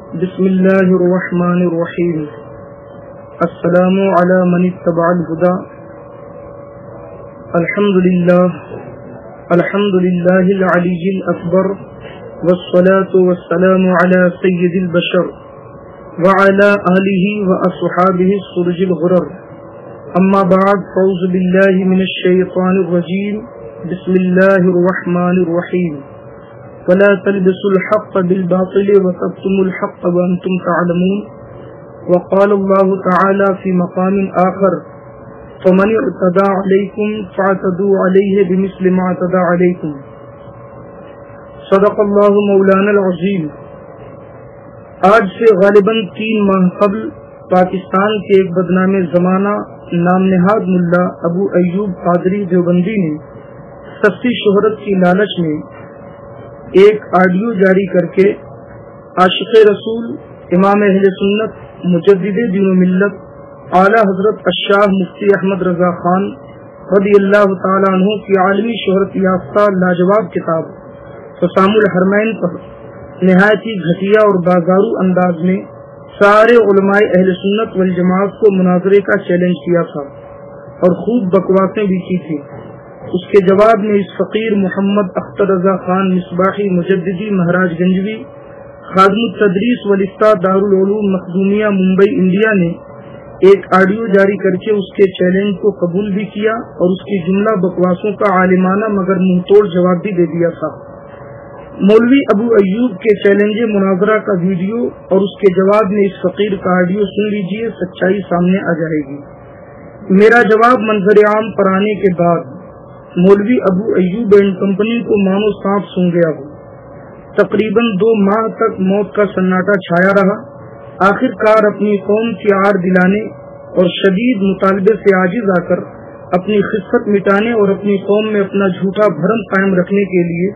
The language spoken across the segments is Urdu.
بسم اللہ الرحمن الرحیم. السلام علی من اتبع الہدی. الحمد للہ العلی الاکبر والصلاة والسلام علی سید البشر وعلى آلہ واصحابہ السرج الغرر. اما بعد فاعوذ باللہ من الشیطان الرجیم. بسم اللہ الرحمن الرحیم. ولا تلبسوا الحق بالباطل وتكتموا الحق وانتم تعلمون. وقال الله تعالى في مقام آخر فمن اعتدى عليكم فاعتدوا عليه بمثل ما اعتدى عليكم. صدق الله مولانا العظیم. آج سے غالباً 3 ماہ قبل پاکستان کے ایک بدنام زمانہ نام نہاد ملا ابو ایوب قادری دیوبندی نے سستی شہرت کی لالچ میں ایک آڈیو جاری کر کے عاشق رسول امام اہل سنت مجدد دین و ملت اعلی حضرت الشاہ مفتی احمد رضا خان رضی اللہ تعالیٰ عنہ کی عالمی شہرت یافتہ لاجواب کتاب حسام الحرمین پر نہایت ہی گھٹیا اور بازارو انداز میں سارے علماء اہل سنت والجماعت کو مناظرے کا چیلنج کیا تھا اور خوب بکواسیں بھی کی تھی. اس کے جواب میں اس فقیر محمد اختر رضا خان مصباحی مجددی مہاراج گنجوی خادم التدریس والافتاء دارالعلوم مخدومیہ ممبئی انڈیا نے ایک آڈیو جاری کر کے اس کے چیلنج کو قبول بھی کیا اور اس کی جملہ بکواسوں کا عالمانہ مگر منہ توڑ جواب بھی دے دیا تھا. مولوی ابو ایوب کے چیلنج مناظرہ کا ویڈیو اور اس کے جواب میں اس فقیر کا آڈیو سن لیجئے, سچائی سامنے آ جائے گی. میرا جواب منظر عام پر آنے کے بعد مولوی ابو ایوب اینڈ کمپنی کو مانو سانپ سونگ گیا ہو. تقریباً 2 ماہ تک موت کا سناٹا چھایا رہا. آخر کار اپنی قوم کی آڑ دلانے اور شدید مطالبے سے عاجز آ کر اپنی خصت مٹانے اور اپنی قوم میں اپنا جھوٹا بھرم قائم رکھنے کے لیے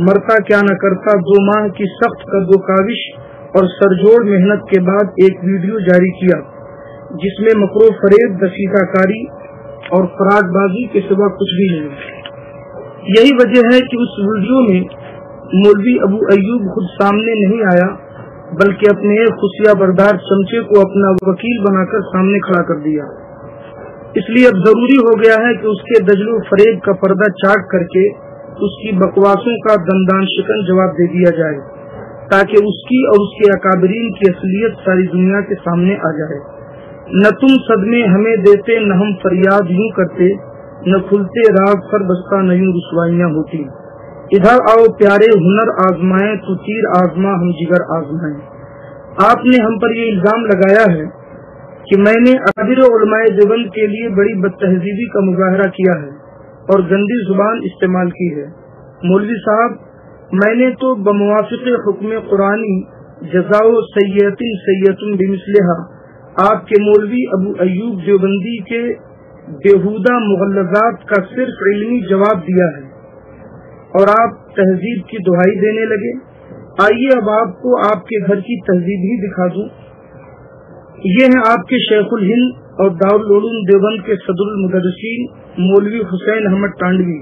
مرتا کیا نہ کرتا 2 ماہ کی سخت قد و کاوش اور سرجوڑ محنت کے بعد ایک ویڈیو جاری کیا جس میں مکر و فریب, دسیسہ کاری اور فراڈ بازی کے سوا کچھ بھی نہیں. یہی وجہ ہے کہ اس ویڈیو میں مولوی ابو ایوب خود سامنے نہیں آیا بلکہ اپنے ایک خفیہ بردار چمچے کو اپنا وکیل بنا کر سامنے کھڑا کر دیا. اس لیے اب ضروری ہو گیا ہے کہ اس کے دجل و فریب کا پردہ چاک کر کے اس کی بکواسوں کا دندان شکن جواب دے دیا جائے تاکہ اس کی اور اس کے اکابرین کی اصلیت ساری دنیا کے سامنے آ جائے. نہ تم صدمے ہمیں دیتے نہ ہم فریاد یوں کرتے, نہ کھلتے راز پر بستہ نہ یوں رسوائیاں ہوتی. ادھر آؤ پیارے ہنر آزمائیں تو تیر آزما ہم جگر آزمائیں. آپ نے ہم پر یہ الزام لگایا ہے کہ میں نے اکابر علماء دیوبند کے لیے بڑی بد تہذیبی کا مظاہرہ کیا ہے اور گندی زبان استعمال کی ہے. مولوی صاحب, میں نے تو بموافق حکم قرآنی جزاء سیئۃ سیئۃ بمثلھا آپ کے مولوی ابو ایوب دیوبندی کے بیہودہ مغلظات کا صرف علمی جواب دیا ہے اور آپ تہذیب کی دہائی دینے لگے. آئیے اب آپ کو آپ کے گھر کی تہذیب ہی دکھا دوں. یہ ہیں آپ کے شیخ الہند اور دارالعلوم دیوبند کے صدر المدرسین مولوی حسین احمد ٹانڈوی.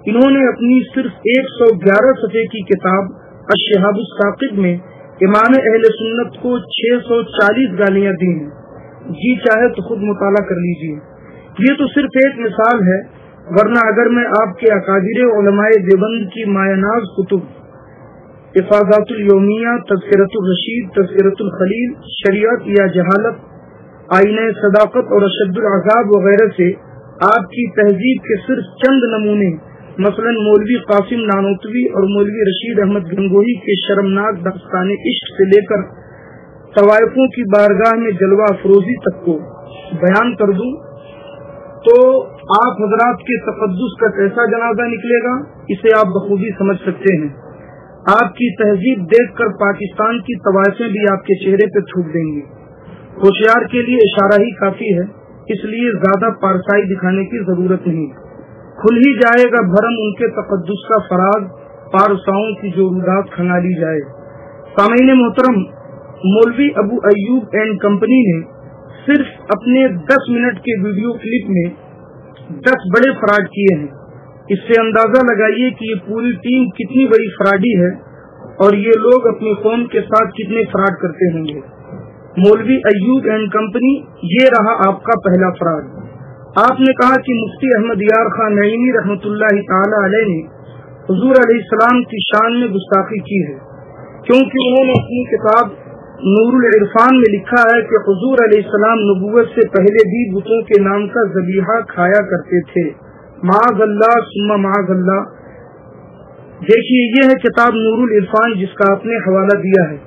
انہوں نے اپنی صرف 111 صفحے کی کتاب الشہاب الثاقب میں امام اہل سنت کو 640 گالیاں دی ہیں. جی چاہے تو خود مطالعہ کر لیجیے. یہ تو صرف ایک مثال ہے, ورنہ اگر میں آپ کے اکابر علماء دیوبند کی مایہ-ناز کتب افاضات الیومیہ, تذکرۃ الرشید, تذکرۃ الخلیل, شریعت یا جہالت, آئینہ صداقت اور اشد العذاب وغیرہ سے آپ کی تہذیب کے صرف چند نمونے, مثلا مولوی قاسم نانوتوی اور مولوی رشید احمد گنگوہی کے شرمناک داستان عشق سے لے کر طوائفوں کی بارگاہ میں جلوہ افروزی تک کو بیان کر دوں تو آپ حضرات کے تقدس کا کیسا جنازہ نکلے گا اسے آپ بخوبی سمجھ سکتے ہیں. آپ کی تہذیب دیکھ کر پاکستان کی طوائفیں بھی آپ کے چہرے پہ تھوک دیں گی. ہوشیار کے لیے اشارہ ہی کافی ہے, اس لیے زیادہ پارسائی دکھانے کی ضرورت نہیں. کھل ہی جائے گا بھرم ان کے تقدس کا فراز, پارساؤں کی جو رودات کھنگالی جائے. سامعین محترم, مولوی ابو ایوب اینڈ کمپنی نے صرف اپنے 10 منٹ کے ویڈیو کلپ میں 10 بڑے فراڈ کیے ہیں. اس سے اندازہ لگائیے کہ یہ پوری ٹیم کتنی بڑی فراڈی ہے اور یہ لوگ اپنی قوم کے ساتھ کتنے فراڈ کرتے ہوں گے۔ مولوی ایوب اینڈ کمپنی، یہ رہا آپ کا پہلا فراڈ۔ آپ نے کہا کہ مفتی احمد یار خان نعیمی رحمۃ اللہ تعالی علیہ نے حضور علیہ السلام کی شان میں گستاخی کی ہے، کیونکہ انہوں نے اپنی کتاب نور العرفان میں لکھا ہے کہ حضور علیہ السلام نبوت سے پہلے بھی بتوں کے نام کا ذبیحہ کھایا کرتے تھے۔ معاذ اللہ ثم معاذ اللہ۔ دیکھیے، یہ ہے کتاب نور العرفان جس کا آپ نے حوالہ دیا ہے۔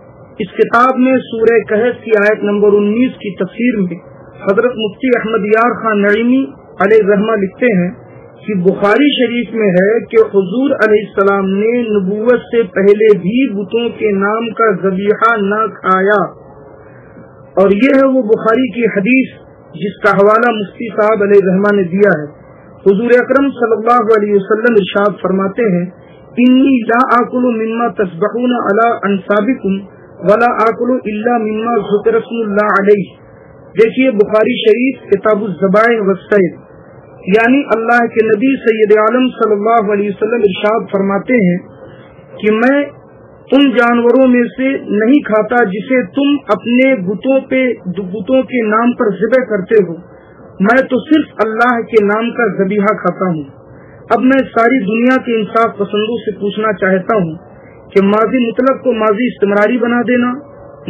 اس کتاب میں سورہ کہف کی آیت نمبر 19 کی تفسیر میں حضرت مفتی احمد یار خان نعیمی علیہ الرحمہ لکھتے ہیں کہ بخاری شریف میں ہے کہ حضور علیہ السلام نے نبوت سے پہلے بھی بتوں کے نام کا ذبیحہ نہ کھایا، اور یہ ہے وہ بخاری کی حدیث جس کا حوالہ مفتی صاحب علیہ الرحمہ نے دیا ہے۔ حضور اکرم صلی اللہ علیہ وسلم ارشاد فرماتے ہیں، انی لا آکل مما تسبحون علی انصابکم ولا آکل الا مما ذکر اسم اللہ علیہ۔ دیکھیے بخاری شریف کتاب الذبائح والصید، یعنی اللہ کے نبی سید عالم صلی اللہ علیہ وسلم ارشاد فرماتے ہیں کہ میں ان جانوروں میں سے نہیں کھاتا جسے تم اپنے بتوں کے نام پر ذبح کرتے ہو، میں تو صرف اللہ کے نام کا ذبیحہ کھاتا ہوں۔ اب میں ساری دنیا کے انصاف پسندوں سے پوچھنا چاہتا ہوں کہ ماضی مطلق کو ماضی استمراری بنا دینا،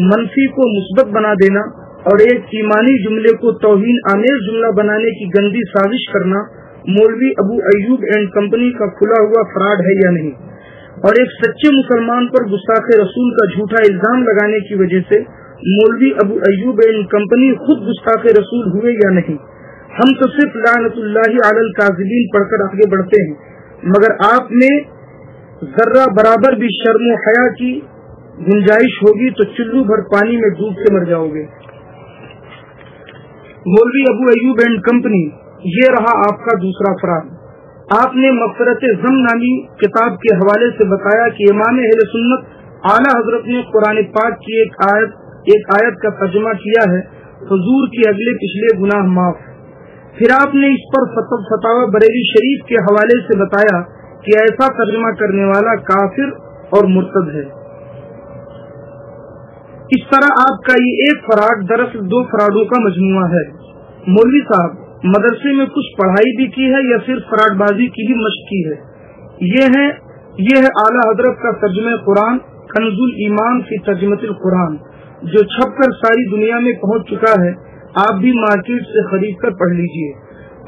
منفی کو مثبت بنا دینا اور ایک ایمانی جملے کو توہین آمیز جملہ بنانے کی گندی سازش کرنا مولوی ابو ایوب اینڈ کمپنی کا کھلا ہوا فراڈ ہے یا نہیں؟ اور ایک سچے مسلمان پر گستاخ رسول کا جھوٹا الزام لگانے کی وجہ سے مولوی ابو ایوب اینڈ کمپنی خود گستاخ رسول ہوئے یا نہیں؟ ہم تو صرف لعنت اللہ علی الکاذبین پڑھ کر آگے بڑھتے ہیں، مگر آپ نے ذرہ برابر بھی شرم و حیا کی گنجائش ہوگی تو چلو بھر پانی میں ڈوب کے مر جاؤ گے۔ مولوی ابو ایوب اینڈ کمپنی، یہ رہا آپ کا دوسرا فراڈ۔ آپ نے مغفرت ضم نامی کتاب کے حوالے سے بتایا کہ امام اہل سنت اعلیٰ حضرت نے قرآن پاک کی ایک آیت کا ترجمہ کیا ہے، حضور کی اگلے پچھلے گناہ معاف۔ پھر آپ نے اس پر فتاوی بریلی شریف کے حوالے سے بتایا کہ ایسا ترجمہ کرنے والا کافر اور مرتد ہے۔ اس طرح آپ کا یہ ایک فراڈ دراصل دو فراڈوں کا مجموعہ ہے۔ مولوی صاحب، مدرسے میں کچھ پڑھائی بھی کی ہے یا صرف فراڈ بازی کی بھی مشق کی ہے؟ یہ ہے اعلیٰ حضرت کا ترجمہ قرآن کنز الایمان فی ترجمۃ القرآن، جو چھپ کر ساری دنیا میں پہنچ چکا ہے۔ آپ بھی مارکیٹ سے خرید کر پڑھ لیجئے،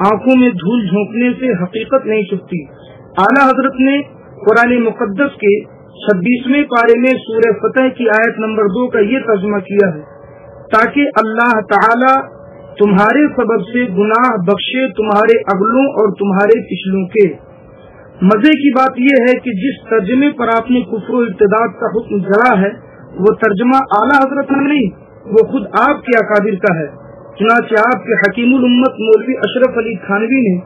آنکھوں میں دھول جھونکنے سے حقیقت نہیں چھپتی۔ اعلیٰ حضرت نے قرآن مقدس کے 26ویں پارے میں سورہ فتح کی آیت نمبر 2 کا یہ ترجمہ کیا ہے، تاکہ اللہ تعالی تمہارے سبب سے گناہ بخشے تمہارے اگلوں اور تمہارے پچھلوں کے۔ مزے کی بات یہ ہے کہ جس ترجمے پر آپ نے کفر و ارتداد کا حکم جڑا ہے وہ ترجمہ اعلیٰ حضرت کا نہیں، وہ خود آپ کے اکابر کا ہے۔ چنانچہ آپ کے حکیم الامت مولوی اشرف علی تھانوی نے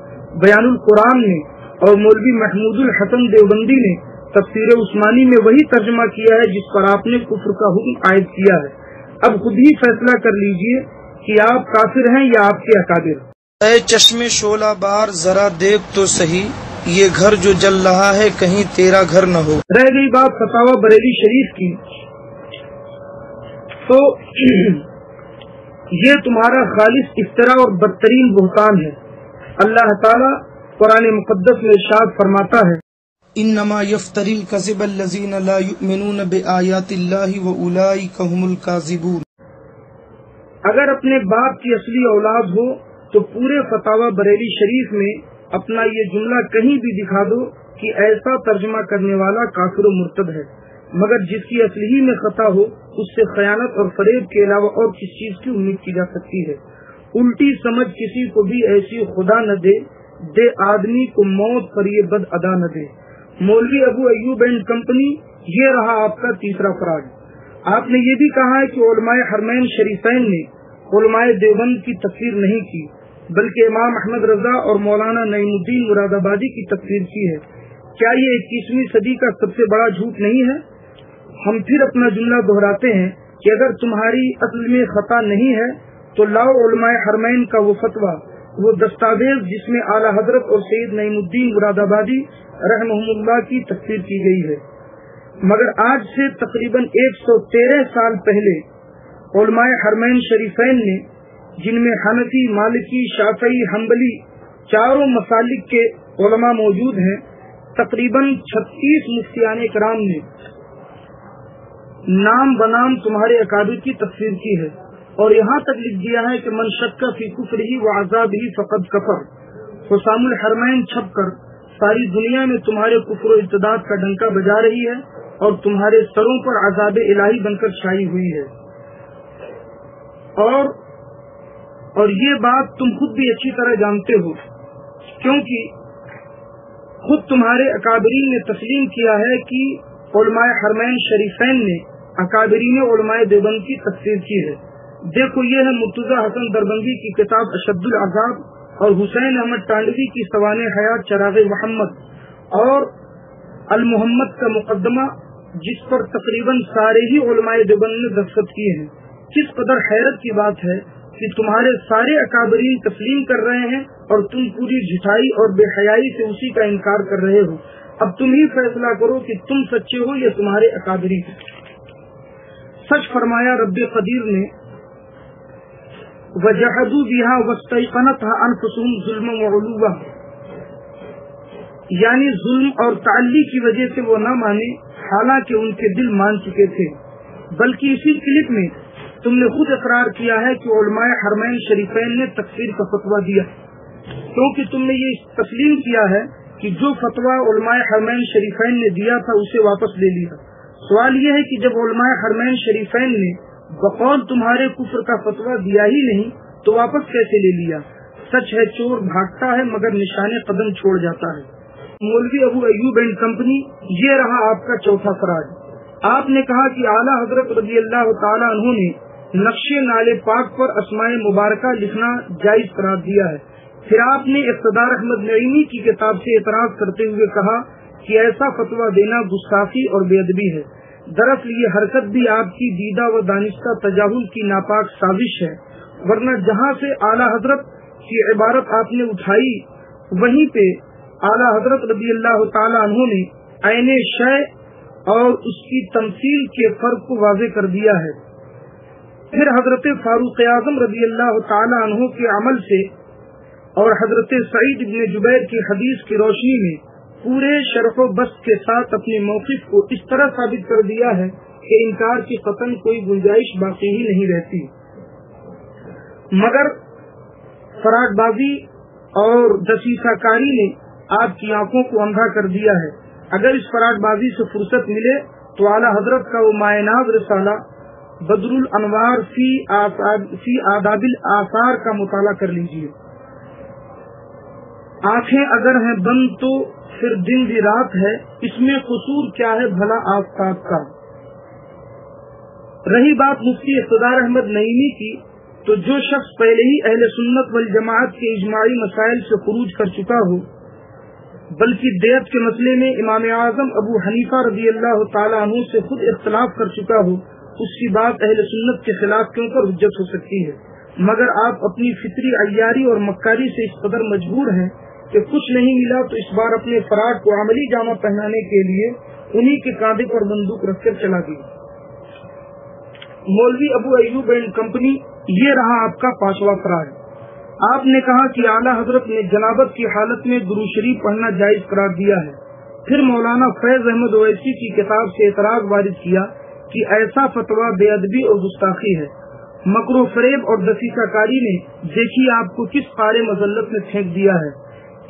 بیان القرآن میں اور مولوی محمود الحسن دیوبندی نے تفسیر عثمانی میں وہی ترجمہ کیا ہے جس پر آپ نے کفر کا حکم عائد کیا ہے۔ اب خود ہی فیصلہ کر لیجئے کہ آپ کافر ہیں یا آپ کے اکابر۔ اے چشم شعلہ بار ذرا دیکھ تو صحیح، یہ گھر جو جل رہا ہے کہیں تیرا گھر نہ ہو۔ رہ گئی بات فتاوی بریلی شریف کی، تو یہ تمہارا خالص افتراء اور بدترین بہتان ہے۔ اللہ تعالیٰ قرآن مقدس میں ارشاد فرماتا ہے، انما یفتری الکذب الذین لا یؤمنون بآیات اللہ واولئک هم الکاذبون۔ اگر اپنے باپ کی اصلی اولاد ہو تو پورے فتاوی بریلی شریف میں اپنا یہ جملہ کہیں بھی دکھا دو کہ ایسا ترجمہ کرنے والا کافر و مرتد ہے، مگر جس کی اصلی ہی میں خطا ہو اس سے خیانت اور فریب کے علاوہ اور کس چیز کی امید کی جا سکتی ہے؟ الٹی سمجھ کسی کو بھی ایسی خدا نہ دے آدمی کو موت پر یہ بد ادا نہ دے۔ مولوی ابو ایوب اینڈ کمپنی، یہ رہا آپ کا تیسرا فراڈ۔ آپ نے یہ بھی کہا ہے کہ علماء حرمین شریفین نے علماء دیوبند کی تکفیر نہیں کی بلکہ امام احمد رضا اور مولانا نعیم الدین مراد آبادی کی تکفیر کی ہے۔ کیا یہ 21ویں صدی کا سب سے بڑا جھوٹ نہیں ہے؟ ہم پھر اپنا جملہ دہراتے ہیں کہ اگر تمہاری اصل میں خطا نہیں ہے تو لاؤ علماء حرمین کا وہ فتویٰ، وہ دستاویز جس میں اعلیٰ حضرت اور سید نعیم الدین مراد آبادی رحمہم اللہ کی تکفیر کی گئی ہے۔ مگر آج سے تقریباً 113 سال پہلے علماء حرمین شریفین نے، جن میں حنفی، مالکی، شافعی، حنبلی چاروں مسالک کے علماء موجود ہیں، تقریباً 36 مفتیان کرام نے نام بنام تمہارے اکابر کی تفسیر کی ہے، اور یہاں تک لکھ دیا ہے کہ من شک فی کفرہ وعذابہ فقد کفر۔ حسام الحرمین چھپ کر ساری دنیا میں تمہارے کفر و ارتداد کا ڈنکا بجا رہی ہے اور تمہارے سروں پر عذاب الہی بن کر چھائی ہوئی ہے، اور یہ بات تم خود بھی اچھی طرح جانتے ہو، کیونکہ خود تمہارے اکابرین نے تسلیم کیا ہے کہ علماء حرمین شریفین نے اکابرین علماء دیوبند کی تفسیر کی ہے۔ دیکھو، یہ ہے مرتضی حسن دربندی کی کتاب اشد العذاب اور حسین احمد ٹانڈوی کی سوانح حیات چراغ محمد اور المحمد کا مقدمہ، جس پر تقریباً سارے ہی علماء دیوبند نے دستخط کیے ہیں۔ کس قدر حیرت کی بات ہے کہ تمہارے سارے اکابرین تسلیم کر رہے ہیں اور تم پوری جھٹائی اور بے حیائی سے اسی کا انکار کر رہے ہو۔ اب تم ہی فیصلہ کرو کہ تم سچے ہو یا تمہارے اکابرین۔ سچ فرمایا رب قدیر نے، وَجَحَدُوا بِهَا وَاسْتَيْقَنَتْهَا أَنفُسُهُمْ ظُلْمًا وَعُلُوًّا، یعنی ظلم اور تعلی کی وجہ سے وہ نہ مانے، حالانکہ ان کے دل مان چکے تھے۔ بلکہ اسی کلپ میں تم نے خود اقرار کیا ہے کہ علماء حرمین شریفین نے تکفیر کا فتویٰ دیا، کیونکہ تم نے یہ تسلیم کیا ہے کہ جو فتویٰ علماء حرمین شریفین نے دیا تھا اسے واپس لے لیا۔ سوال یہ ہے کہ جب علماء حرمین شریفین نے بقول تمہارے کفر کا فتویٰ دیا ہی نہیں تو واپس کیسے لے لیا؟ سچ ہے چور بھاگتا ہے مگر نشان قدم چھوڑ جاتا ہے۔ مولوی ابو ایوب اینڈ کمپنی، یہ رہا آپ کا چوتھا فراڈ۔ آپ نے کہا کہ اعلیٰ حضرت رضی اللہ تعالیٰ عنہ نے نقش نالے پاک پر اسماء مبارکہ لکھنا جائز قرار دیا ہے۔ پھر آپ نے اقتدار احمد نعیمی کی کتاب سے اعتراض کرتے ہوئے کہا کہ ایسا فتویٰ دینا گستاخی اور بے ادبی ہے۔ دراصل یہ حرکت بھی آپ کی دیدہ و دانستہ تجاہل کی ناپاک سازش ہے، ورنہ جہاں سے اعلیٰ حضرت کی عبارت آپ نے اٹھائی وہیں پہ اعلیٰ حضرت رضی اللہ تعالیٰ عنہ نے عین شے اور اس کی تمثیل کے فرق کو واضح کر دیا ہے۔ پھر حضرت فاروق اعظم رضی اللہ تعالیٰ عنہ کے عمل سے اور حضرت سعید ابن جبیر کی حدیث کی روشنی میں پورے شرف و بسط کے ساتھ اپنے موقف کو اس طرح ثابت کر دیا ہے کہ انکار کی قطعاً کوئی گنجائش باقی ہی نہیں رہتی۔ مگر فراڈ بازی اور دسیسہ کاری نے آپ کی آنکھوں کو اندھا کر دیا ہے۔ اگر اس فراڈ بازی سے فرصت ملے تو اعلیٰ حضرت کا وہ مائناز رسالہ بدر الانوار فی آداب الاثار کا مطالعہ کر لیجیے۔ آنکھیں اگر ہیں بند تو پھر دن بھی رات ہے، اس میں قصور کیا ہے بھلا آفتاب کا۔ رہی بات مفتی اقتدار احمد نعیمی کی، تو جو شخص پہلے ہی اہل سنت والجماعت کے اجماعی مسائل سے خروج کر چکا ہو، بلکہ دیت کے مسئلے میں امام اعظم ابو حنیفہ رضی اللہ تعالیٰ عنہ سے خود اختلاف کر چکا ہو، اس کی بات اہل سنت کے خلاف کیوں کر حجت ہو سکتی ہے؟ مگر آپ اپنی فطری عیاری اور مکاری سے اس قدر مجبور ہیں کہ کچھ نہیں ملا تو اس بار اپنے فراڈ کو عملی جامہ پہنانے کے لیے انہی کے کاندھے پر بندوق رکھ کر چلا گئی۔ مولوی ابو ایوب اینڈ کمپنی، یہ رہا آپ کا پانچواں فراڈ۔ آپ نے کہا کہ اعلیٰ حضرت نے جنابت کی حالت میں درود شریف پڑھنا جائز قرار دیا ہے۔ پھر مولانا فیض احمد اویسی کی کتاب سے اعتراض وارد کیا کہ ایسا فتویٰ بے ادبی اور گستاخی ہے۔ مکر و فریب اور دسیسہ کاری نے دیکھی آپ کو کس قارے مذلت میں پھینک دیا ہے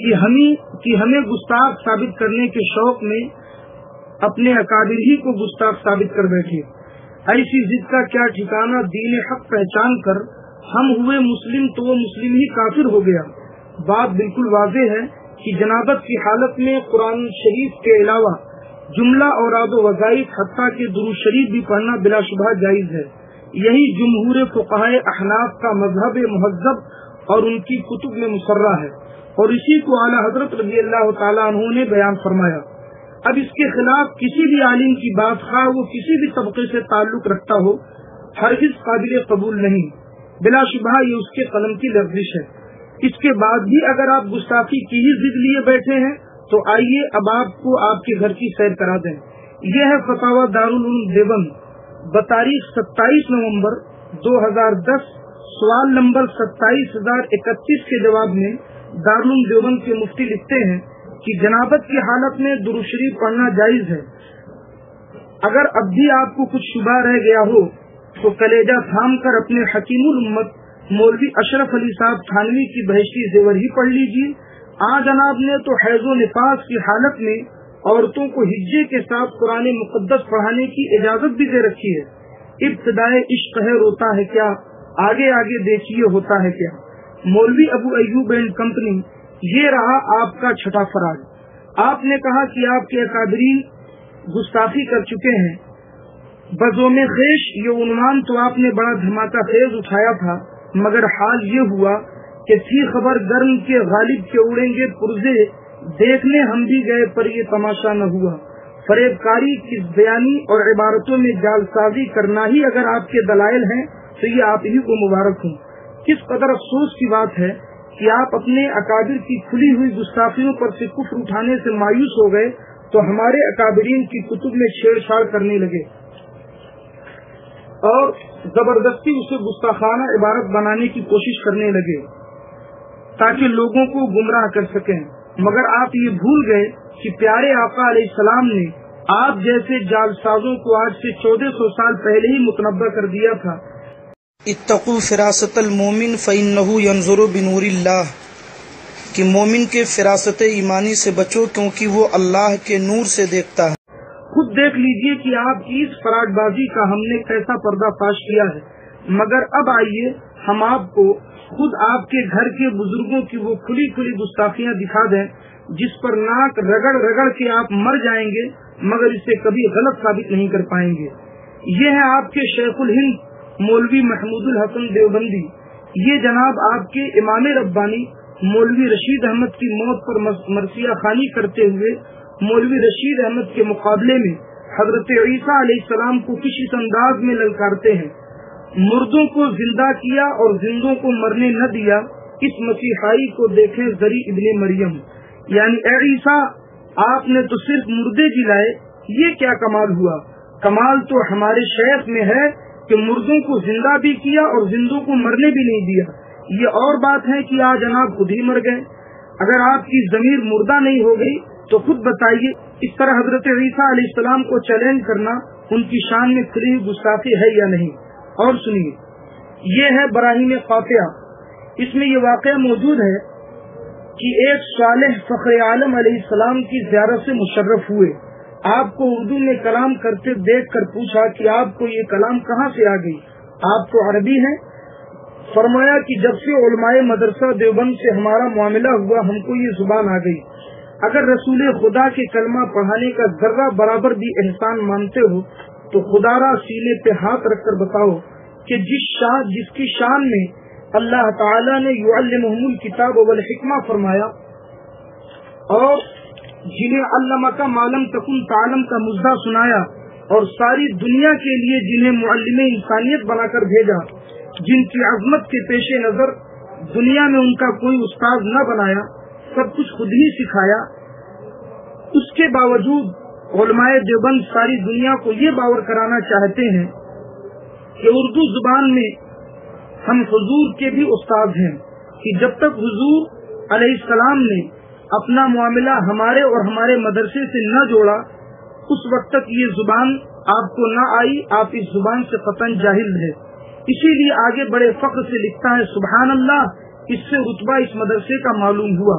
کہ ہمیں گستاخ ثابت کرنے کے شوق میں اپنے اکابر ہی کو گستاخ ثابت کر بیٹھے۔ ایسی ضد کا کیا ٹھکانہ؟ دین حق پہچان کر ہم ہوئے مسلم تو وہ مسلم ہی کافر ہو گیا۔ بات بالکل واضح ہے کہ جنابت کی حالت میں قرآن شریف کے علاوہ جملہ اوراد و وظائف حتیٰ کہ درود شریف بھی پڑھنا بلا شبہ جائز ہے۔ یہی جمہور فقہائے احناف کا مذہب مہذب اور ان کی کتب میں مسرہ ہے، اور اسی کو اعلیٰ حضرت رضی اللہ تعالیٰ عنہ نے بیان فرمایا۔ اب اس کے خلاف کسی بھی عالم کی بات، خواہ وہ کسی بھی طبقے سے تعلق رکھتا ہو، ہرگز قابل قبول نہیں۔ بلا شبہ یہ اس کے قلم کی لفظش ہے۔ اس کے بعد بھی اگر آپ گستاخی کی ہی ضد لیے بیٹھے ہیں تو آئیے اب آپ کو آپ کے گھر کی سیر کرا دیں۔ یہ ہے فتاوا دارul ulum دیوبند بتاریخ 27 نومبر 2010 سوال نمبر 27031 کے جواب میں دارul ulum دیوبند کے مفتی لکھتے ہیں کہ جنابت کی حالت میں درود شریف پڑھنا جائز ہے۔ اگر اب بھی آپ کو کچھ شبہ رہ گیا ہو تو کلیجہ تھام کر اپنے حکیم الامت مولوی اشرف علی صاحب تھانوی کی بہشتی زیور ہی پڑھ لیجیے۔ جناب نے تو حیض و نفاس کی حالت میں عورتوں کو ہجے کے ساتھ قرآن مقدس پڑھانے کی اجازت بھی دے رکھی ہے۔ ابتدائے عشق ہے روتا ہے کیا، آگے آگے دیکھیے ہوتا ہے کیا۔ مولوی ابو ایوب اینڈ کمپنی، یہ رہا آپ کا چھٹا فراز۔ آپ نے کہا کہ آپ کے اکابرین گستاخی کر چکے ہیں۔ بزوم خیش یہ عنوان تو آپ نے بڑا دھماکہ خیز اٹھایا تھا، مگر حال یہ ہوا کہ تھی خبر گرم کے غالب کے اڑیں گے پرزے، دیکھنے ہم بھی گئے پر یہ تماشا نہ ہوا۔ فریب کاری کس بیانی اور عبارتوں میں جال سازی کرنا ہی اگر آپ کے دلائل ہیں تو یہ آپ ہی کو مبارک ہوں۔ کس قدر افسوس کی بات ہے کہ آپ اپنے اکابر کی کھلی ہوئی گستاخیوں پر سے کفر اٹھانے سے مایوس ہو گئے تو ہمارے اکابرین کی کتب میں چھیڑ چھاڑ کرنے لگے اور زبردستی اسے گستاخانہ عبارت بنانے کی کوشش کرنے لگے تاکہ لوگوں کو گمراہ کر سکیں، مگر آپ یہ بھول گئے کہ پیارے آقا علیہ السلام نے آپ جیسے جال سازوں کو آج سے 1400 سال پہلے ہی متنبہ کر دیا تھا۔ اتقوا فراست المومن فإنہ ینظر بنور اللہ، کہ مومن کے فراست ایمانی سے بچو کیونکہ وہ اللہ کے نور سے دیکھتا ہے۔ خود دیکھ لیجئے کہ آپ کی اس فراڈ بازی کا ہم نے کیسا پردہ فاش کیا ہے، مگر اب آئیے ہم آپ کو خود آپ کے گھر کے بزرگوں کی وہ کھلی کھلی گستاخیاں دکھا دیں جس پر ناک رگڑ رگڑ کے آپ مر جائیں گے مگر اسے کبھی غلط ثابت نہیں کر پائیں گے۔ یہ ہے آپ کے شیخ الہند مولوی محمود الحسن دیوبندی، یہ جناب آپ کے امام ربانی مولوی رشید احمد کی موت پر مرثیہ خوانی کرتے ہوئے مولوی رشید احمد کے مقابلے میں حضرت عیسیٰ علیہ السلام کو کس انداز میں للکارتے ہیں۔ مردوں کو زندہ کیا اور زندوں کو مرنے نہ دیا، اس مسیحائی کو دیکھیں زری ابن مریم، یعنی اے عیسیٰ آپ نے تو صرف مردے جلائے، یہ کیا کمال ہوا؟ کمال تو ہمارے شیخ میں ہے کہ مردوں کو زندہ بھی کیا اور زندوں کو مرنے بھی نہیں دیا۔ یہ اور بات ہے کہ آج جناب خود ہی مر گئے۔ اگر آپ کی ضمیر مردہ نہیں ہو گئی تو خود بتائیے، اس طرح حضرت عیسیٰ علیہ السلام کو چیلنج کرنا ان کی شان میں کھلی ہوئی گستاخی ہے یا نہیں؟ اور سنیے، یہ ہے براہیم قاطعہ، اس میں یہ واقعہ موجود ہے کہ ایک صالح فخر عالم علیہ السلام کی زیارت سے مشرف ہوئے، آپ کو اردو میں کلام کرتے دیکھ کر پوچھا کہ آپ کو یہ کلام کہاں سے آ گئی، آپ تو عربی ہیں؟ فرمایا کہ جب سے علماء مدرسہ دیوبند سے ہمارا معاملہ ہوا ہم کو یہ زبان آ گئی۔ اگر رسول خدا کے کلمہ پڑھانے کا ذرہ برابر بھی احسان مانتے ہو تو خدا را سینے پہ ہاتھ رکھ کر بتاؤ کہ جس کی شان میں اللہ تعالیٰ نے یعلمہم الکتاب والحکمہ فرمایا اور جنہیں علمہ کا معلم تکن تعلم کا مزدہ سنایا اور ساری دنیا کے لیے جنہیں معلم انسانیت بنا کر بھیجا، جن کی عظمت کے پیش نظر دنیا میں ان کا کوئی استاد نہ بنایا، سب کچھ خود ہی سکھایا، اس کے باوجود علماء دیوبند ساری دنیا کو یہ باور کرانا چاہتے ہیں کہ اردو زبان میں ہم حضور کے بھی استاد ہیں، کہ جب تک حضور علیہ السلام نے اپنا معاملہ ہمارے اور ہمارے مدرسے سے نہ جوڑا اس وقت تک یہ زبان آپ کو نہ آئی، آپ اس زبان سے قطعاً جاہل ہے۔ اسی لیے آگے بڑے فخر سے لکھتا ہے سبحان اللہ، اس سے رتبہ اس مدرسے کا معلوم ہوا۔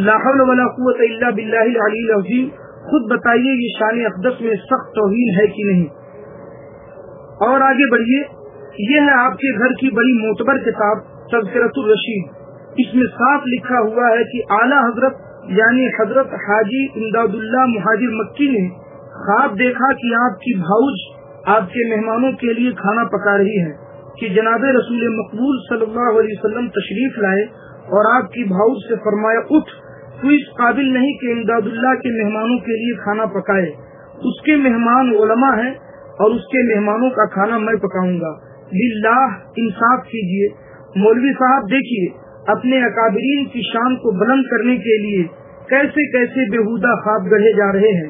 لا حول ولا قوت الا باللہ العلی العظیم۔ خود بتائیے یہ شان اقدس میں سخت توہین ہے کہ نہیں؟ اور آگے بڑھیے، یہ ہے آپ کے گھر کی بڑی معتبر کتاب تذکرۃ الرشید، اس میں صاف لکھا ہوا ہے کہ اعلیٰ حضرت یعنی حضرت حاجی امداد اللہ مہاجر مکی نے خواب دیکھا کہ آپ کی بھاؤج آپ کے مہمانوں کے لیے کھانا پکا رہی ہے کہ جناب رسول مقبول صلی اللہ علیہ وسلم تشریف لائے اور آپ کی بھاؤج سے فرمایا اٹھ، تو اس قابل نہیں کہ امداد اللہ کے مہمانوں کے لیے کھانا پکائے، اس کے مہمان علماء ہیں اور اس کے مہمانوں کا کھانا میں پکاؤں گا۔ للہ انصاف کیجیے مولوی صاحب، دیکھیے اپنے اکابرین کی شان کو بلند کرنے کے لیے کیسے کیسے بےہودہ خواب گڑھے جا رہے ہیں۔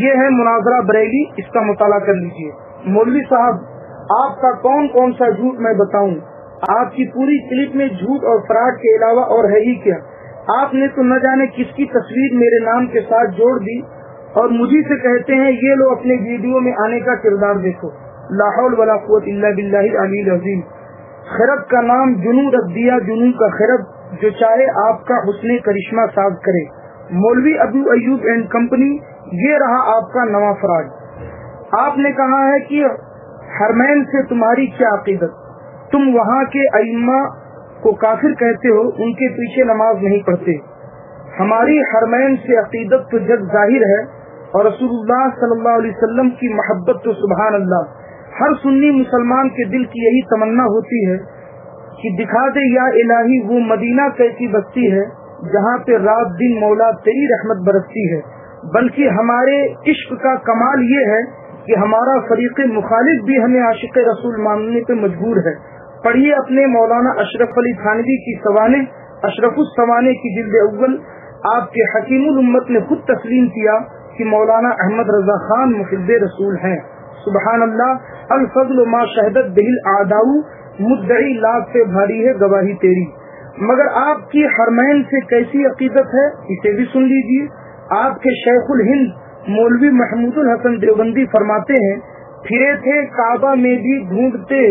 یہ ہے مناظرہ بریلی، اس کا مطالعہ کر لیجئے۔ مولوی صاحب آپ کا کون کون سا جھوٹ میں بتاؤں؟ آپ کی پوری کلپ میں جھوٹ اور فراڈ کے علاوہ اور ہے ہی کیا؟ آپ نے تو نہ جانے کس کی تصویر میرے نام کے ساتھ جوڑ دی اور مجھے سے کہتے ہیں یہ لو اپنے ویڈیو میں آنے کا کردار دیکھو۔ لا حول ولا قوت الا باللہ العلی العظیم۔ خرد کا نام جنوں رکھ دیا، جنوں کا خرد، جو چاہے آپ کا حسن کرشمہ ساز کرے۔ مولوی ابو ایوب اینڈ کمپنی، یہ رہا آپ کا نواں فراڈ۔ آپ نے کہا ہے کہ حرمین سے تمہاری کیا عقیدت؟ تم وہاں کے ائمہ کو کافر کہتے ہو، ان کے پیچھے نماز نہیں پڑھتے۔ ہماری حرمین سے عقیدت تو جگ ظاہر ہے، اور رسول اللہ صلی اللہ علیہ وسلم کی محبت تو سبحان اللہ، ہر سنی مسلمان کے دل کی یہی تمنا ہوتی ہے کہ دکھا دے یا الہی وہ مدینہ کیسی بستی ہے جہاں پہ رات دن مولا تیری رحمت برستی ہے۔ بلکہ ہمارے عشق کا کمال یہ ہے کہ ہمارا فریق مخالف بھی ہمیں عاشق رسول ماننے پہ مجبور ہے۔ پڑھیے اپنے مولانا اشرف علی تھانوی کی سوانح، اشرف السوانح کی جلد اول۔ آپ کے حکیم الامت نے خود تسلیم کیا کہ مولانا احمد رضا خان محب رسول ہیں۔ سبحان اللہ، الفضل ما شہدت بہل اعداء، مدعی لاکھ سے بھاری ہے گواہی تیری۔ مگر آپ کی حرمین سے کیسی عقیدت ہے، اسے بھی سن لیجیے۔ آپ کے شیخ الہند مولوی محمود الحسن دیوبندی فرماتے ہیں، پھرے تھے کعبہ میں بھی ڈھونڈتے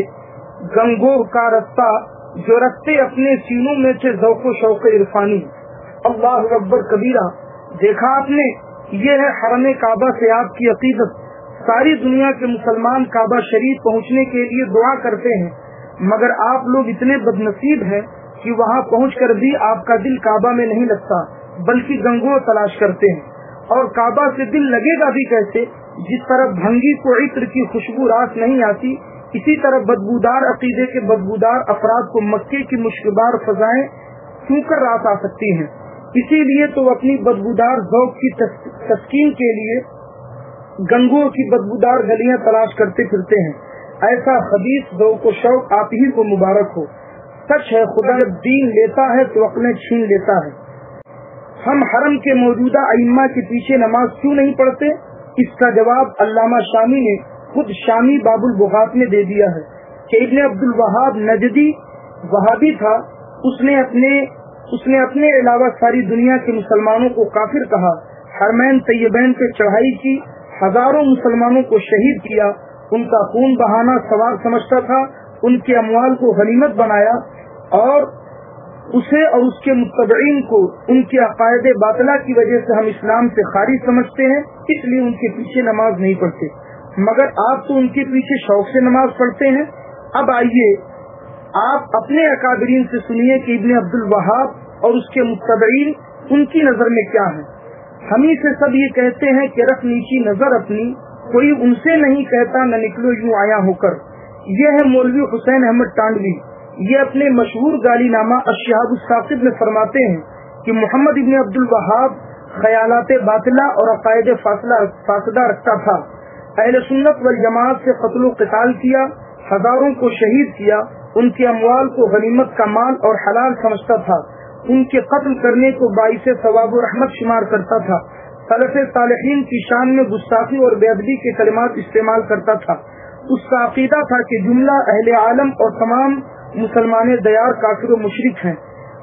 گنگوہ کا رستہ، جو رکھتے اپنے سینوں میں تھے ذوق و شوق عرفانی۔ اللہ اکبر کبیرہ۔ دیکھا آپ نے، یہ ہے حرم کعبہ سے آپ کی عقیدت۔ ساری دنیا کے مسلمان کعبہ شریف پہنچنے کے لیے دعا کرتے ہیں، مگر آپ لوگ اتنے بد نصیب ہیں کہ وہاں پہنچ کر بھی آپ کا دل کعبہ میں نہیں لگتا، بلکہ گنگوہ تلاش کرتے ہیں۔ اور کعبہ سے دل لگے گا بھی کیسے؟ جس طرح بھنگی کو عطر کی خوشبو راس نہیں آتی، اسی طرح بدبودار عقیدے کے بدبودار افراد کو مکے کی مشکبار فضائیں کیوں کر راس آ سکتی ہیں؟ اسی لیے تو اپنی بدبودار ذوق کی تسکین کے لیے گنگوں کی بدبودار گلیاں تلاش کرتے پھرتے ہیں۔ ایسا خبیث ذوق و شوق آپ ہی کو مبارک ہو۔ سچ ہے، خدا جب دین لیتا ہے تو عقلیں چھین لیتا ہے۔ ہم حرم کے موجودہ ائمہ کے پیچھے نماز کیوں نہیں پڑھتے؟ اس کا جواب علامہ شامی نے خود شامی باب البغات میں دے دیا ہے کہ ابن عبد الوہاب نجدی وہابی تھا، اس نے اپنے علاوہ ساری دنیا کے مسلمانوں کو کافر کہا، حرمین طیبین پہ چڑھائی کی، ہزاروں مسلمانوں کو شہید کیا، ان کا خون بہانا ثواب سمجھتا تھا، ان کے اموال کو غنیمت بنایا، اور اسے اور اس کے متبعین کو ان کے عقائد باطلہ کی وجہ سے ہم اسلام سے خارج سمجھتے ہیں، اس لیے ان کے پیچھے نماز نہیں پڑھتے۔ مگر آپ تو ان کے پیچھے شوق سے نماز پڑھتے ہیں۔ اب آئیے آپ اپنے اکابرین سے سنیے کہ ابن عبد الوہاب اور اس کے متبعین ان کی نظر میں کیا ہیں۔ ہم ہی سے سب یہ کہتے ہیں کہ رکھ نیچی نظر اپنی، کوئی ان سے نہیں کہتا نہ نکلو یوں آیا ہو کر۔ یہ ہے مولوی حسین احمد ٹانڈوی۔ یہ اپنے مشہور گالی نامہ الشہاب الثاقب میں فرماتے ہیں کہ محمد ابن عبد الوہاب خیالات باطلہ اور عقائد فاسدہ رکھتا تھا، اہل سنت والجماعت سے قتل و قتال کیا، ہزاروں کو شہید کیا، ان کے اموال کو غنیمت کا مال اور حلال سمجھتا تھا، ان کے قتل کرنے کو باعث ثواب و رحمت شمار کرتا تھا، سلف صالحین کی شان میں گستاخی اور بے ادبی کے کلمات استعمال کرتا تھا۔ اس کا عقیدہ تھا کہ جملہ اہل عالم اور تمام مسلمان دیار کافر و مشرک ہیں۔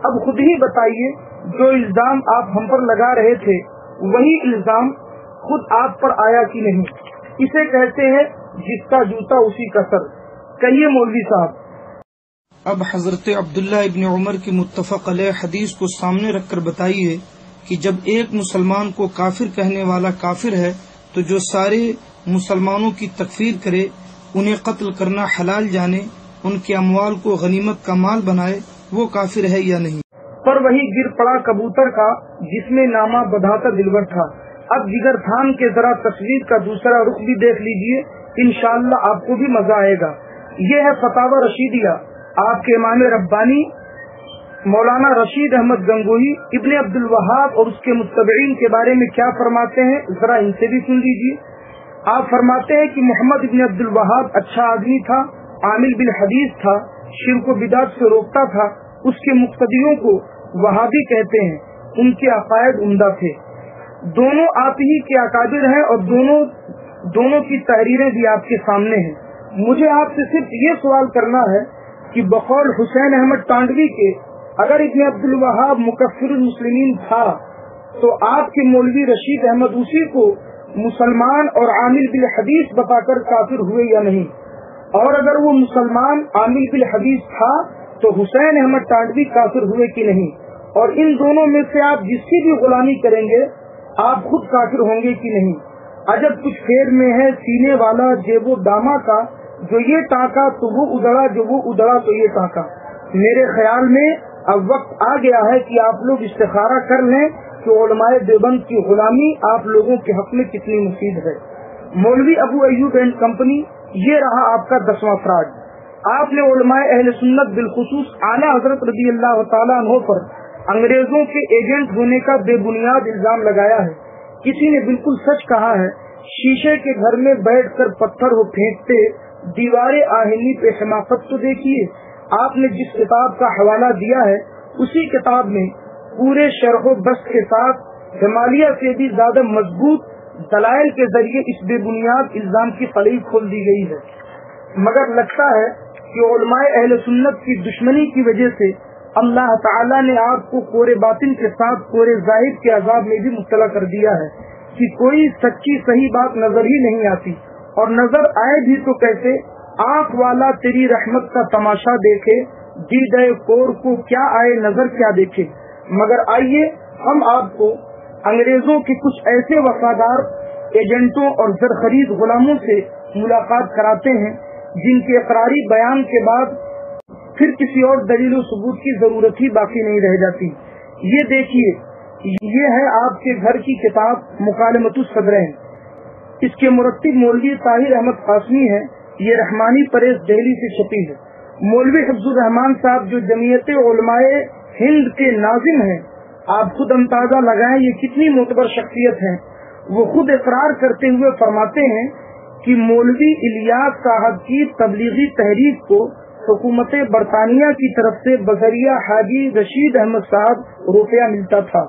اب خود ہی بتائیے، جو الزام آپ ہم پر لگا رہے تھے وہی الزام خود آپ پر آیا کہ نہیں؟ اسے کہتے ہیں جس کا جوتا اسی کا سر۔ کہیے مولوی صاحب۔ اب حضرت عبداللہ ابن عمر کی متفق علیہ حدیث کو سامنے رکھ کر بتائیے کہ جب ایک مسلمان کو کافر کہنے والا کافر ہے تو جو سارے مسلمانوں کی تکفیر کرے، انہیں قتل کرنا حلال جانے، ان کے اموال کو غنیمت کا مال بنائے، وہ کافر ہے یا نہیں؟ پر وہی گر پڑا کبوتر کا جس میں نامہ بدھاتا دلبر تھا۔ اب جگر تھام کے ذرا تصویر کا دوسرا رخ بھی دیکھ لیجئے، انشاءاللہ آپ کو بھی مزہ آئے گا۔ یہ ہے فتاوی رشیدیہ۔ آپ کے امام ربانی مولانا رشید احمد گنگوہی ابن عبد الوہاب اور اس کے متبعین کے بارے میں کیا فرماتے ہیں، ذرا ان سے بھی سن لیجئے۔ آپ فرماتے ہیں کہ محمد ابن عبد الوہاب اچھا آدمی تھا، عامل بالحدیث تھا، شرک و بدعت سے روکتا تھا، اس کے مقتدیوں کو وہابی کہتے ہیں، ان کے عقائد عمدہ تھے۔ دونوں آپ ہی کے اکابر ہیں اور دونوں کی تحریریں بھی آپ کے سامنے ہیں۔ مجھے آپ سے صرف یہ سوال کرنا ہے کہ بقول حسین احمد تانڈوی کے اگر ابن عبد الوہاب مکفر المسلمین تھا تو آپ کے مولوی رشید احمد اسی کو مسلمان اور عامل بالحدیث بتا کر کافر ہوئے یا نہیں؟ اور اگر وہ مسلمان عامل بالحدیث تھا تو حسین احمد تانڈوی کافر ہوئے کہ نہیں؟ اور ان دونوں میں سے آپ جس کی بھی غلامی کریں گے آپ خود کافر ہوں گے کہ نہیں؟ عجب کچھ خیر میں ہے سینے والا جیب و داما کا، جو یہ ٹانکا تو وہ ادڑا، جو وہ ادڑا تو یہ ٹانکا۔ میرے خیال میں اب وقت آ گیا ہے کہ آپ لوگ استخارہ کر لیں کہ علماء دیوبند کی غلامی آپ لوگوں کے حق میں کتنی مفید ہے۔ مولوی ابو ایوب اینڈ کمپنی، یہ رہا آپ کا 10واں فراڈ۔ آپ نے علماء اہل سنت بالخصوص اعلیٰ حضرت رضی اللہ تعالیٰ عنہ پر انگریزوں کے ایجنٹ ہونے کا بے بنیاد الزام لگایا ہے۔ کسی نے بالکل سچ کہا ہے، شیشے کے گھر میں بیٹھ کر پتھر ہو پھینکتے دیوار آہنی پہ حماقت تو دیکھیے۔ آپ نے جس کتاب کا حوالہ دیا ہے اسی کتاب میں پورے شرح و بسط کے ساتھ ہمالیہ سے بھی زیادہ مضبوط دلائل کے ذریعے اس بے بنیاد الزام کی قلیب کھول دی گئی ہے، مگر لگتا ہے کہ علماء اہل سنت کی دشمنی کی وجہ سے اللہ تعالیٰ نے آپ کو کورے باطن کے ساتھ کورے ظاہر کے عذاب میں بھی مبتلا کر دیا ہے کہ کوئی سچی صحیح بات نظر ہی نہیں آتی، اور نظر آئے بھی تو کیسے؟ آنکھ والا تیری رحمت کا تماشا دیکھے، دیدہ کور کو کیا آئے نظر کیا دیکھے۔ مگر آئیے ہم آپ کو انگریزوں کے کچھ ایسے وفادار ایجنٹوں اور زرخرید غلاموں سے ملاقات کراتے ہیں جن کے اقراری بیان کے بعد پھر کسی اور دلیل و ثبوت کی ضرورت ہی باقی نہیں رہ جاتی۔ یہ دیکھیے، یہ ہے آپ کے گھر کی کتاب مکالمۃ الصدرین، اس کے مرتب مولوی طاہر احمد قاسمی ہے، یہ رحمانی پریس دہلی سے چھپی ہے۔ مولوی حفظ الرحمان صاحب جو جمعیت علماء ہند کے ناظم ہیں، آپ خود اندازہ لگائیں یہ کتنی معتبر شخصیت ہیں۔ وہ خود اقرار کرتے ہوئے فرماتے ہیں کہ مولوی الیاس صاحب کی تبلیغی تحریک کو حکومت برطانیہ کی طرف سے بذریعہ حاجی رشید احمد صاحب روپیہ ملتا تھا۔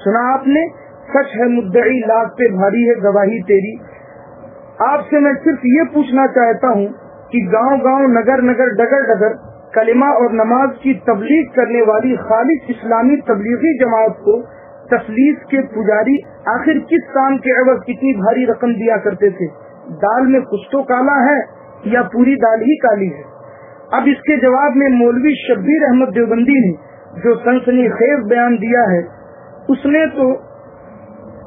سنا آپ نے؟ سچ ہے مدعی لاکھ پہ بھاری ہے گواہی تیری۔ آپ سے میں صرف یہ پوچھنا چاہتا ہوں کہ گاؤں گاؤں نگر نگر ڈگر ڈگر کلمہ اور نماز کی تبلیغ کرنے والی خالص اسلامی تبلیغی جماعت کو تسلیس کے پجاری آخر کس کام کے عوض کتنی بھاری رقم دیا کرتے تھے؟ دال میں کچھ تو کالا ہے یا پوری دال ہی کالی ہے؟ اب اس کے جواب میں مولوی شبیر احمد دیوبندی نے جو سنسنی خیز بیان دیا ہے، اس نے تو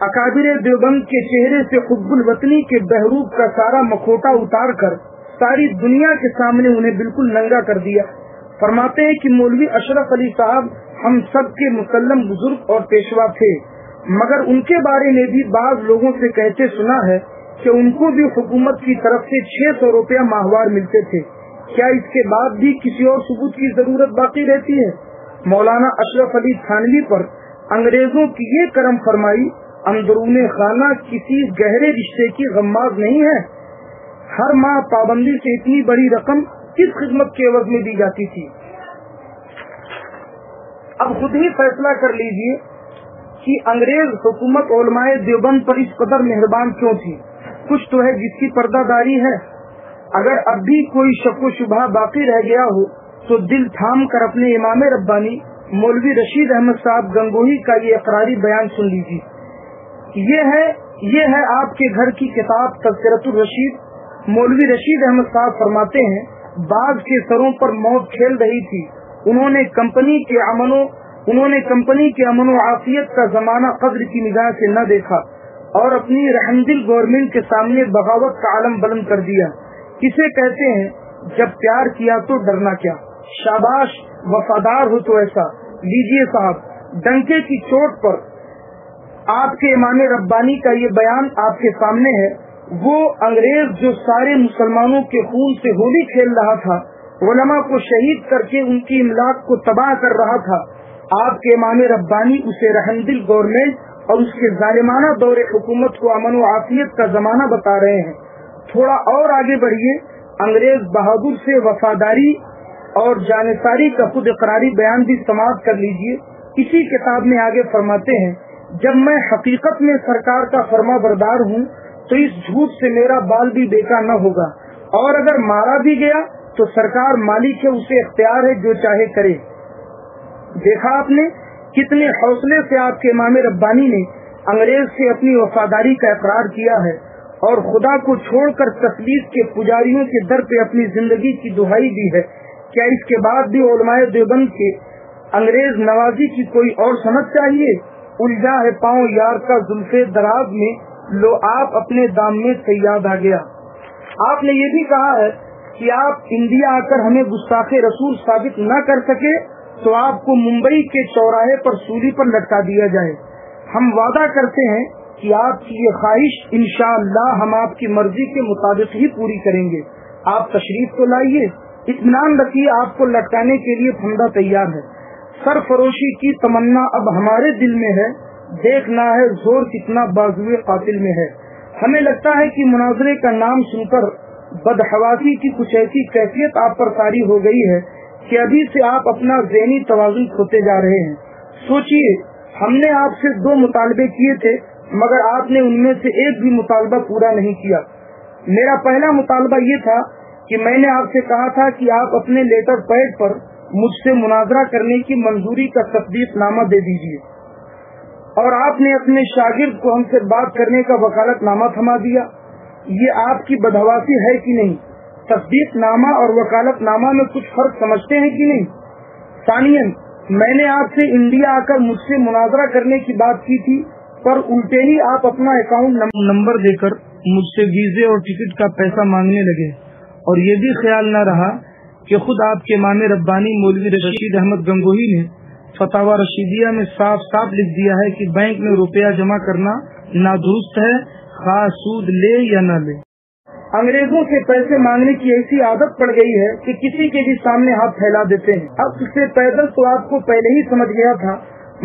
اکابر دیوبند کے چہرے سے حب الوطنی کے بہروب کا سارا مکھوٹا اتار کر ساری دنیا کے سامنے انہیں بالکل ننگا کر دیا۔ فرماتے ہیں کہ مولوی اشرف علی صاحب ہم سب کے مسلم بزرگ اور پیشوا تھے، مگر ان کے بارے میں بھی بعض لوگوں سے کہتے سنا ہے کہ ان کو بھی حکومت کی طرف سے 600 روپیہ ماہوار ملتے تھے۔ کیا اس کے بعد بھی کسی اور ثبوت کی ضرورت باقی رہتی ہے؟ مولانا اشرف علی تھانوی پر انگریزوں کی یہ کرم فرمائی اندرون خانہ کسی گہرے رشتے کی غماز نہیں ہے۔ ہر ماہ پابندی سے اتنی بڑی رقم کس خدمت کے عوض میں دی جاتی تھی؟ اب خود ہی فیصلہ کر لیجئے کہ انگریز حکومت علماء دیوبند پر اس قدر مہربان کیوں تھی؟ کچھ تو ہے جس کی پردہ داری ہے۔ اگر اب بھی کوئی شک و شبہ باقی رہ گیا ہو تو دل تھام کر اپنے امام ربانی مولوی رشید احمد صاحب گنگوہی کا یہ اقراری بیان سن لیجیے۔ یہ ہے آپ کے گھر کی کتاب تذکرۃ الرشید۔ مولوی رشید احمد صاحب فرماتے ہیں بعض کے سروں پر موت کھیل رہی تھی، انہوں نے کمپنی کے امن و عافیت کا زمانہ قدر کی نگاہ سے نہ دیکھا اور اپنی رحمدل گورنمنٹ کے سامنے بغاوت کا علم بلند کر دیا۔ کسے کہتے ہیں جب پیار کیا تو ڈرنا کیا؟ شاباش، وفادار ہو تو ایسا۔ لیجیے صاحب، ڈنکے کی چوٹ پر آپ کے امام ربانی کا یہ بیان آپ کے سامنے ہے۔ وہ انگریز جو سارے مسلمانوں کے خون سے ہولی کھیل رہا تھا، علماء کو شہید کر کے ان کی املاک کو تباہ کر رہا تھا، آپ کے امام ربانی اسے رحمدل گورنمنٹ اور اس کے ظالمانہ دور حکومت کو امن و عافیت کا زمانہ بتا رہے ہیں۔ تھوڑا اور آگے بڑھیے، انگریز بہادر سے وفاداری اور جانثاری کا خود اقراری بیان بھی سماعت کر لیجیے۔ اسی کتاب میں آگے فرماتے ہیں جب میں حقیقت میں سرکار کا فرما بردار ہوں تو اس جھوٹ سے میرا بال بھی بیکار نہ ہوگا، اور اگر مارا بھی گیا تو سرکار مالک ہے، اسے اختیار ہے جو چاہے کرے۔ دیکھا آپ نے کتنے حوصلے سے آپ کے امام ربانی نے انگریز سے اپنی وفاداری کا اقرار کیا ہے اور خدا کو چھوڑ کر تثلیث کے پجاریوں کے در پہ اپنی زندگی کی دہائی دی ہے۔ کیا اس کے بعد بھی علماء دیوبند کے انگریز نوازی کی کوئی اور سند چاہیے؟ الجھا ہے پاؤں یار کا زلفے دراز میں، لو آپ اپنے دام میں صیاد آ گیا۔ آپ نے یہ بھی کہا ہے کہ آپ انڈیا آ کر ہمیں گستاخ رسول ثابت نہ کر سکے تو آپ کو ممبئی کے چوراہے پر سولی پر لٹکا دیا جائے۔ ہم وعدہ کرتے ہیں کہ آپ کی یہ خواہش انشاءاللہ ہم آپ کی مرضی کے مطابق ہی پوری کریں گے۔ آپ تشریف تو لائیے، اطمینان رکھیے، آپ کو لٹکانے کے لیے پھندا تیار ہے۔ سرفروشی کی تمنا اب ہمارے دل میں ہے، دیکھنا ہے زور کتنا بازوئے قاتل میں ہے۔ ہمیں لگتا ہے کہ مناظرے کا نام سن کر بدحواسی کی کچھ ایسی کیفیت آپ پر طاری ہو گئی ہے کہ ابھی سے آپ اپنا ذہنی توازن کھوتے جا رہے ہیں۔ سوچئے، ہم نے آپ سے 2 مطالبے کیے تھے مگر آپ نے ان میں سے ایک بھی مطالبہ پورا نہیں کیا۔ میرا پہلا مطالبہ یہ تھا کہ میں نے آپ سے کہا تھا کہ آپ اپنے لیٹر پیڈ پر مجھ سے مناظرہ کرنے کی منظوری کا تصدیق نامہ دے دیجیے، اور آپ نے اپنے شاگرد کو ہم سے بات کرنے کا وکالت نامہ تھما دیا۔ یہ آپ کی بدحواسی ہے کہ نہیں؟ تصدیق نامہ اور وکالت نامہ میں کچھ فرق سمجھتے ہیں کہ نہیں؟ ثانیاً، میں نے آپ سے انڈیا آ کر مجھ سے مناظرہ کرنے کی بات کی تھی، پر الٹے ہی آپ اپنا اکاؤنٹ نمبر دے کر مجھ سے ویزے اور ٹکٹ کا پیسہ مانگنے لگے، اور یہ بھی خیال نہ رہا کہ خود آپ کے امام ربانی مولوی رشید احمد گنگوہی نے فتاوی رشیدیہ میں صاف صاف لکھ دیا ہے کہ بینک میں روپیہ جمع کرنا نادرست ہے، خواہ سود لے یا نہ لے۔ انگریزوں سے پیسے مانگنے کی ایسی عادت پڑ گئی ہے کہ کسی کے بھی سامنے ہاتھ پھیلا دیتے ہیں۔ اب سے پیدل تو آپ کو پہلے ہی سمجھ گیا تھا،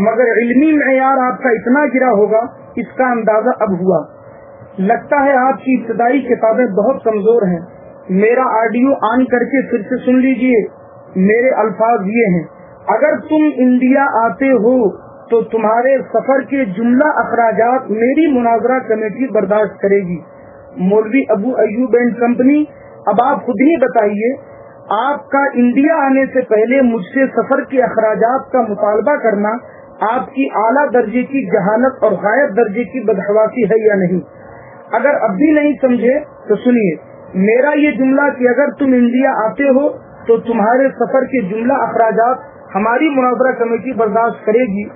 مگر علمی معیار آپ کا اتنا گرا ہوگا اس کا اندازہ اب ہوا۔ لگتا ہے آپ کی ابتدائی کتابیں بہت کمزور ہیں۔ میرا آڈیو آن کر کے پھر سے سن لیجئے۔ میرے الفاظ یہ ہیں: اگر تم انڈیا آتے ہو تو تمہارے سفر کے جملہ اخراجات میری مناظرہ کمیٹی برداشت کرے گی۔ مولوی ابو ایوب اینڈ کمپنی، اب آپ خود ہی بتائیے، آپ کا انڈیا آنے سے پہلے مجھ سے سفر کے اخراجات کا مطالبہ کرنا آپ کی اعلیٰ درجے کی جہالت اور غائب درجے کی بدحواسی ہے یا نہیں؟ اگر اب بھی نہیں سمجھے تو سنیے میرا یہ جملہ کہ اگر تم انڈیا آتے ہو تو تمہارے سفر کے جملہ اخراجات ہماری مناظرہ کمیٹی برداشت کرے گی۔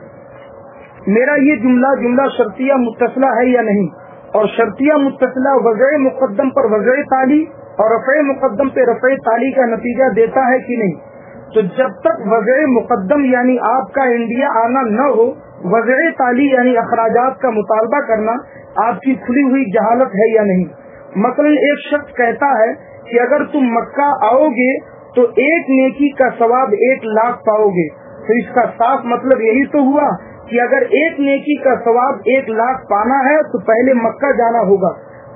میرا یہ جملہ شرطیہ متصلہ ہے یا نہیں؟ اور شرطیہ متصلہ وضع مقدم پر وضع تالی اور رفع مقدم پہ رفع تالی کا نتیجہ دیتا ہے کہ نہیں؟ تو جب تک وضع مقدم یعنی آپ کا انڈیا آنا نہ ہو، وضع تالی یعنی اخراجات کا مطالبہ کرنا آپ کی کھلی ہوئی جہالت ہے یا نہیں؟ مثلا ایک شخص کہتا ہے کہ اگر تم مکہ آؤ گے تو 1 نیکی کا ثواب 1 لاکھ پاؤ گے، تو اس کا صاف مطلب یہی تو ہوا کہ اگر 1 نیکی کا ثواب 1 لاکھ پانا ہے تو پہلے مکہ جانا ہوگا۔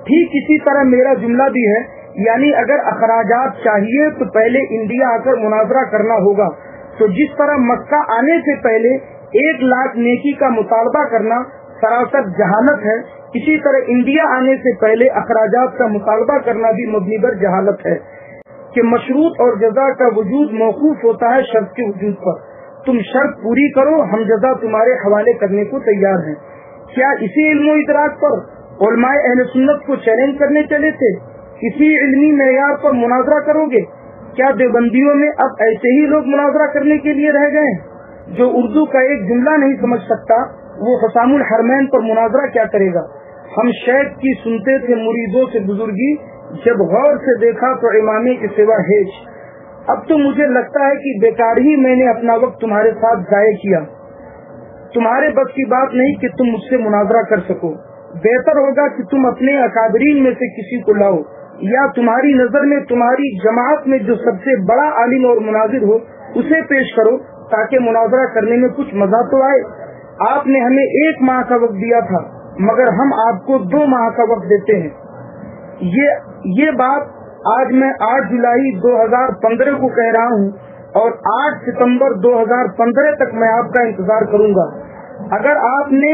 ٹھیک اسی طرح میرا جملہ بھی ہے، یعنی اگر اخراجات چاہیے تو پہلے انڈیا آ کر مناظرہ کرنا ہوگا۔ تو جس طرح مکہ آنے سے پہلے 1 لاکھ نیکی کا مطالبہ کرنا سراسر جہالت ہے، اسی طرح انڈیا آنے سے پہلے اخراجات کا مطالبہ کرنا بھی مبنی بر جہالت ہے کہ مشروط اور جزا کا وجود موقوف ہوتا ہے شرط کے وجود پر۔ تم شرط پوری کرو، ہم جزا تمہارے حوالے کرنے کو تیار ہیں۔ کیا اسی علم و ادراک پر علماء اہل سنت کو چیلنج کرنے چلے تھے؟ اسی علمی معیار پر مناظرہ کرو گے؟ کیا دیوبندیوں میں اب ایسے ہی لوگ مناظرہ کرنے کے لیے رہ گئے؟ جو اردو کا ایک جملہ نہیں سمجھ سکتا وہ حسام الحرمین پر مناظرہ کیا کرے گا؟ ہم شیخ کی سنتے تھے مریدوں سے بزرگی، جب غور سے دیکھا تو امامے کے سوا ہیچ۔ اب تو مجھے لگتا ہے کہ بیکار ہی میں نے اپنا وقت تمہارے ساتھ ضائع کیا۔ تمہارے بس کی بات نہیں کہ تم مجھ سے مناظرہ کر سکو۔ بہتر ہوگا کہ تم اپنے اکابرین میں سے کسی کو لاؤ، یا تمہاری نظر میں تمہاری جماعت میں جو سب سے بڑا عالم اور مناظر ہو اسے پیش کرو تاکہ مناظرہ کرنے میں کچھ مزہ تو آئے۔ آپ نے ہمیں 1 ماہ کا وقت دیا تھا مگر ہم آپ کو 2 ماہ کا وقت دیتے ہیں۔ یہ بات آج میں 8 جولائی 2015 کو کہہ رہا ہوں اور 8 ستمبر 2015 تک میں آپ کا انتظار کروں گا۔ اگر آپ نے